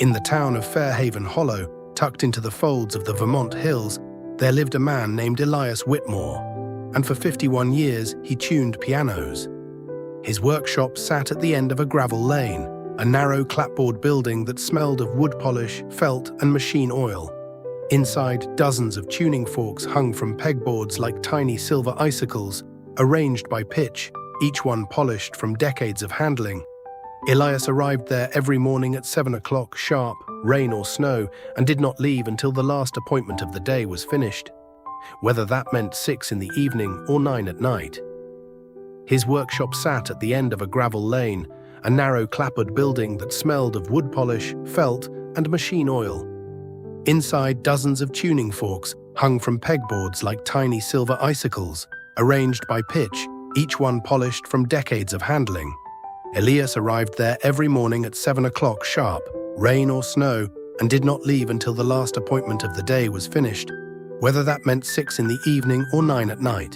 In the town of Fairhaven Hollow, tucked into the folds of the Vermont hills, there lived a man named Elias Whitmore, and for 51 years he tuned pianos. His workshop sat at the end of a gravel lane, a narrow clapboard building that smelled of wood polish, felt, and machine oil. Inside, dozens of tuning forks hung from pegboards like tiny silver icicles, arranged by pitch, each one polished from decades of handling. Elias arrived there every morning at 7 o'clock sharp, rain or snow, and did not leave until the last appointment of the day was finished, whether that meant 6 in the evening or 9 at night. His workshop sat at the end of a gravel lane, a narrow clapboard building that smelled of wood polish, felt, and machine oil. Inside, dozens of tuning forks hung from pegboards like tiny silver icicles, arranged by pitch, each one polished from decades of handling. Elias arrived there every morning at 7 o'clock sharp, rain or snow, and did not leave until the last appointment of the day was finished, whether that meant 6 in the evening or 9 at night.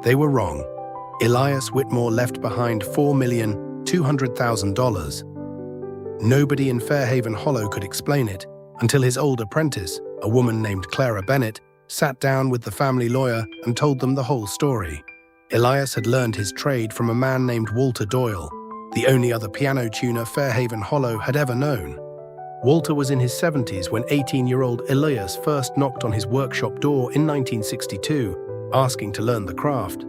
They were wrong. Elias Whitmore left behind $4,200,000. Nobody in Fairhaven Hollow could explain it until his old apprentice, a woman named Clara Bennett, sat down with the family lawyer and told them the whole story. Elias had learned his trade from a man named Walter Doyle, the only other piano tuner Fairhaven Hollow had ever known. Walter was in his 70s when 18-year-old Elias first knocked on his workshop door in 1962, asking to learn the craft.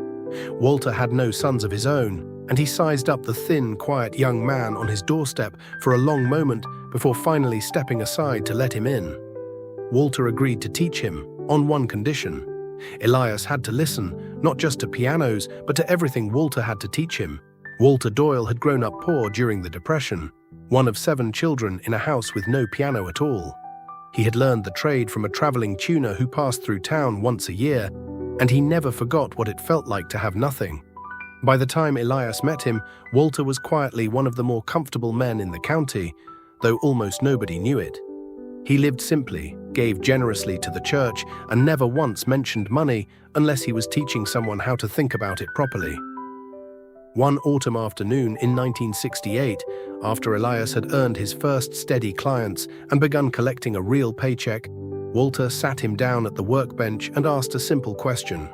Walter had no sons of his own, and he sized up the thin, quiet young man on his doorstep for a long moment before finally stepping aside to let him in. Walter agreed to teach him, on one condition. Elias had to listen, not just to pianos, but to everything Walter had to teach him. Walter Doyle had grown up poor during the Depression, one of 7 children in a house with no piano at all. He had learned the trade from a traveling tuner who passed through town once a year, and he never forgot what it felt like to have nothing. By the time Elias met him, Walter was quietly one of the more comfortable men in the county, though almost nobody knew it. He lived simply, gave generously to the church, and never once mentioned money unless he was teaching someone how to think about it properly. One autumn afternoon in 1968, after Elias had earned his first steady clients and begun collecting a real paycheck, Walter sat him down at the workbench and asked a simple question.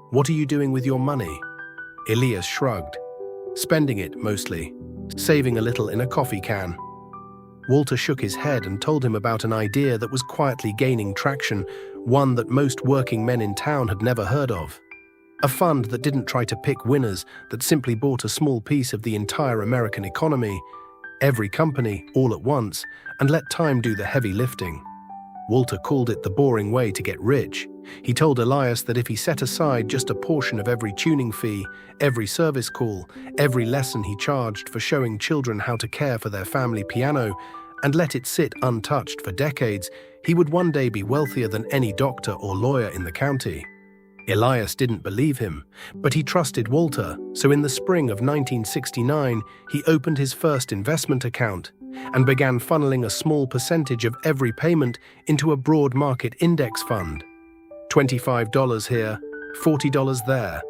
"What are you doing with your money?" Elias shrugged. "Spending it, mostly. Saving a little in a coffee can." Walter shook his head and told him about an idea that was quietly gaining traction, one that most working men in town had never heard of. A fund that didn't try to pick winners, that simply bought a small piece of the entire American economy, every company, all at once, and let time do the heavy lifting. Walter called it the boring way to get rich. He told Elias that if he set aside just a portion of every tuning fee, every service call, every lesson he charged for showing children how to care for their family piano, and let it sit untouched for decades, he would one day be wealthier than any doctor or lawyer in the county. Elias didn't believe him, but he trusted Walter, so in the spring of 1969, he opened his first investment account and began funneling a small percentage of every payment into a broad market index fund. $25 here, $40 there.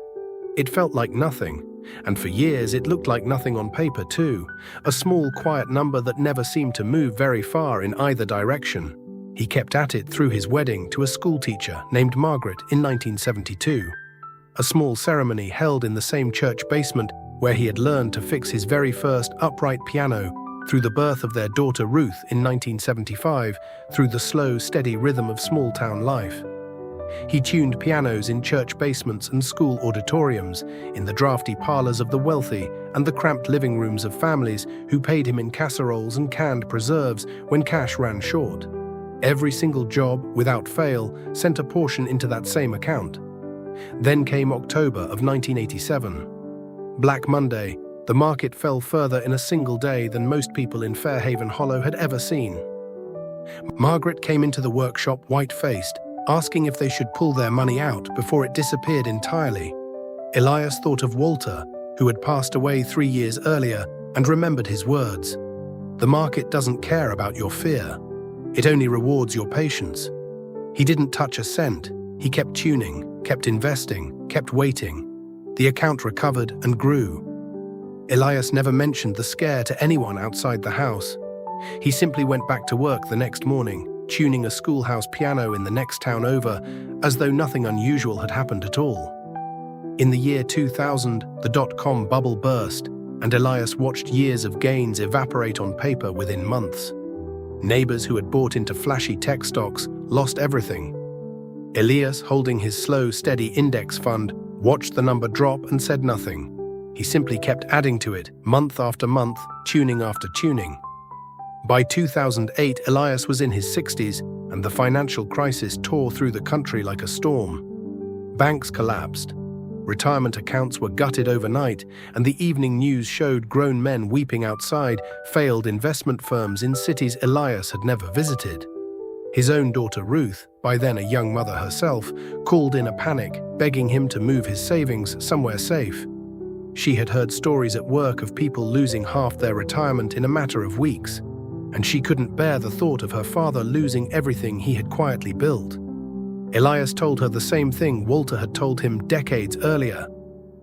It felt like nothing, and for years it looked like nothing on paper too, a small quiet number that never seemed to move very far in either direction. He kept at it through his wedding to a schoolteacher named Margaret in 1972, a small ceremony held in the same church basement where he had learned to fix his very first upright piano, through the birth of their daughter Ruth in 1975, through the slow, steady rhythm of small-town life. He tuned pianos in church basements and school auditoriums, in the drafty parlors of the wealthy and the cramped living rooms of families who paid him in casseroles and canned preserves when cash ran short. Every single job, without fail, sent a portion into that same account. Then came October of 1987. Black Monday, the market fell further in a single day than most people in Fairhaven Hollow had ever seen. Margaret came into the workshop white-faced, asking if they should pull their money out before it disappeared entirely. Elias thought of Walter, who had passed away 3 years earlier, and remembered his words. "The market doesn't care about your fear. It only rewards your patience." He didn't touch a cent. He kept tuning, kept investing, kept waiting. The account recovered and grew. Elias never mentioned the scare to anyone outside the house. He simply went back to work the next morning, tuning a schoolhouse piano in the next town over, as though nothing unusual had happened at all. In the year 2000, the dot-com bubble burst, and Elias watched years of gains evaporate on paper within months. Neighbors who had bought into flashy tech stocks lost everything. Elias, holding his slow, steady index fund, watched the number drop and said nothing. He simply kept adding to it, month after month, tuning after tuning. By 2008, Elias was in his 60s, and the financial crisis tore through the country like a storm. Banks collapsed. Retirement accounts were gutted overnight, and the evening news showed grown men weeping outside failed investment firms in cities Elias had never visited. His own daughter Ruth, by then a young mother herself, called in a panic, begging him to move his savings somewhere safe. She had heard stories at work of people losing half their retirement in a matter of weeks, and she couldn't bear the thought of her father losing everything he had quietly built. Elias told her the same thing Walter had told him decades earlier.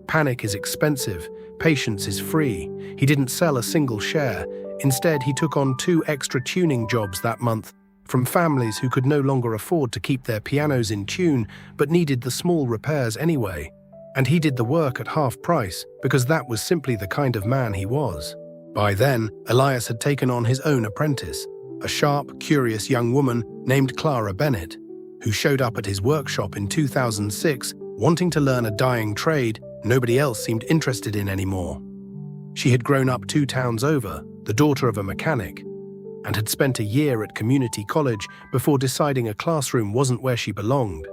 Panic is expensive, patience is free. He didn't sell a single share. Instead, he took on 2 extra tuning jobs that month from families who could no longer afford to keep their pianos in tune but needed the small repairs anyway. And he did the work at half price because that was simply the kind of man he was. By then, Elias had taken on his own apprentice, a sharp, curious young woman named Clara Bennett, who showed up at his workshop in 2006 wanting to learn a dying trade nobody else seemed interested in anymore. She had grown up 2 towns over, the daughter of a mechanic, and had spent a year at community college before deciding a classroom wasn't where she belonged.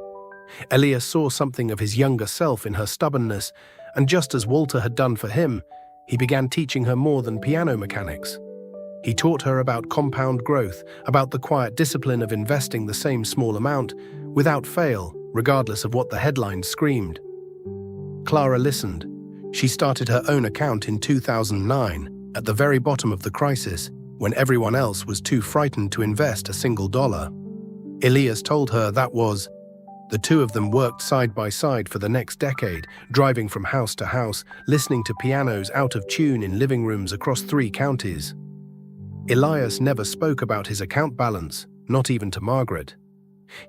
Elias saw something of his younger self in her stubbornness, and just as Walter had done for him, he began teaching her more than piano mechanics. He taught her about compound growth, about the quiet discipline of investing the same small amount, without fail, regardless of what the headlines screamed. Clara listened. She started her own account in 2009, at the very bottom of the crisis, when everyone else was too frightened to invest a single dollar. Elias told her that was. The 2 of them worked side by side for the next decade, driving from house to house, listening to pianos out of tune in living rooms across 3 counties. Elias never spoke about his account balance, not even to Margaret.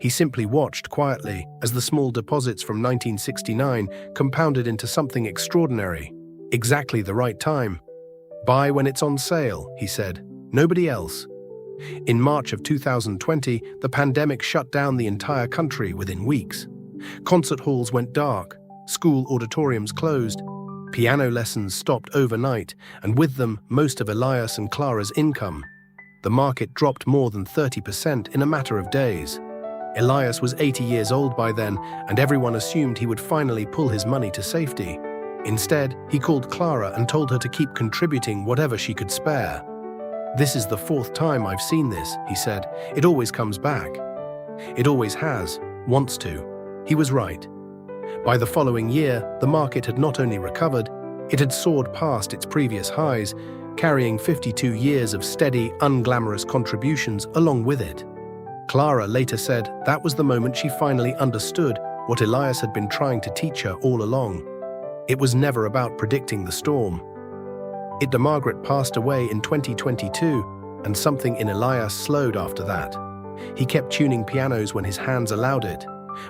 He simply watched quietly as the small deposits from 1969 compounded into something extraordinary. Exactly the right time. Buy when it's on sale, he said. Nobody else. In March of 2020, the pandemic shut down the entire country within weeks. Concert halls went dark, school auditoriums closed, piano lessons stopped overnight, and with them, most of Elias and Clara's income. The market dropped more than 30% in a matter of days. Elias was 80 years old by then, and everyone assumed he would finally pull his money to safety. Instead, he called Clara and told her to keep contributing whatever she could spare. "This is the 4th time I've seen this," he said. "It always comes back. It always has, wants to." He was right. By the following year, the market had not only recovered, it had soared past its previous highs, carrying 52 years of steady, unglamorous contributions along with it. Clara later said that was the moment she finally understood what Elias had been trying to teach her all along. It was never about predicting the storm. Margaret passed away in 2022, and something in Elias slowed after that. He kept tuning pianos when his hands allowed it,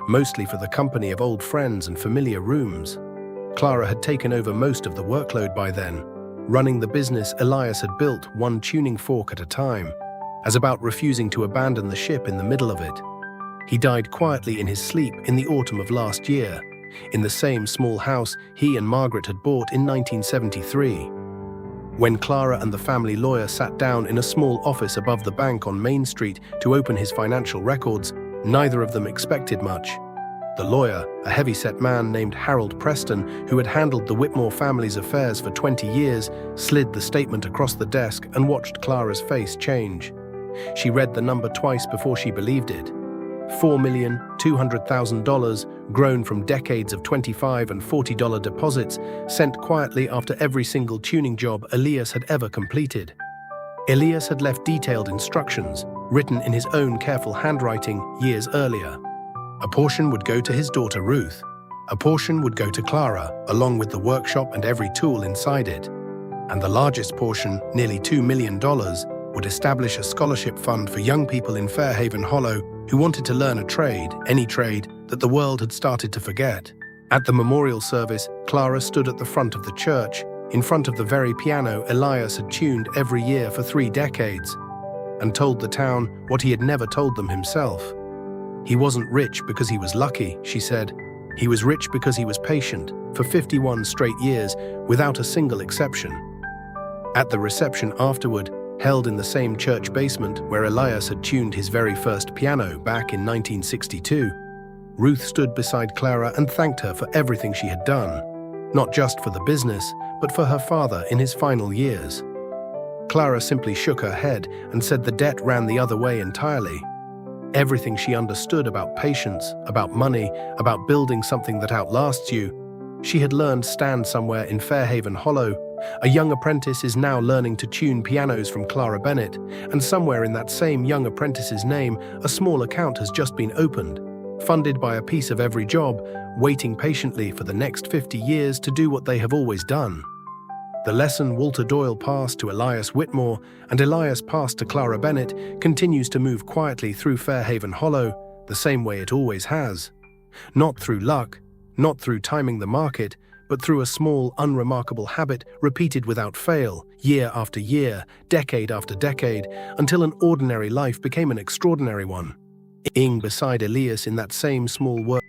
mostly for the company of old friends and familiar rooms. Clara had taken over most of the workload by then, running the business Elias had built 1 tuning fork at a time, as about refusing to abandon the ship in the middle of it. He died quietly in his sleep in the autumn of last year, in the same small house he and Margaret had bought in 1973. When Clara and the family lawyer sat down in a small office above the bank on Main Street to open his financial records, neither of them expected much. The lawyer, a heavy-set man named Harold Preston, who had handled the Whitmore family's affairs for 20 years, slid the statement across the desk and watched Clara's face change. She read the number twice before she believed it. $4,200,000, grown from decades of $25 and $40 deposits, sent quietly after every single tuning job Elias had ever completed. Elias had left detailed instructions, written in his own careful handwriting years earlier. A portion would go to his daughter Ruth. A portion would go to Clara, along with the workshop and every tool inside it. And the largest portion, nearly $2 million, would establish a scholarship fund for young people in Fairhaven Hollow who wanted to learn a trade, any trade, that the world had started to forget. At the memorial service, Clara stood at the front of the church, in front of the very piano Elias had tuned every year for 3 decades, and told the town what he had never told them himself. He wasn't rich because he was lucky, she said. He was rich because he was patient, for 51 straight years, without a single exception. At the reception afterward, held in the same church basement where Elias had tuned his very first piano back in 1962, Ruth stood beside Clara and thanked her for everything she had done, not just for the business, but for her father in his final years. Clara simply shook her head and said the debt ran the other way entirely. Everything she understood about patience, about money, about building something that outlasts you, she had learned stand somewhere in Fairhaven Hollow. A young apprentice is now learning to tune pianos from Clara Bennett, and somewhere in that same young apprentice's name, a small account has just been opened, funded by a piece of every job, waiting patiently for the next 50 years to do what they have always done. The lesson Walter Doyle passed to Elias Whitmore and Elias passed to Clara Bennett continues to move quietly through Fairhaven Hollow, the same way it always has. Not through luck, not through timing the market, but through a small, unremarkable habit repeated without fail, year after year, decade after decade, until an ordinary life became an extraordinary one. Beside Elias in that same small world.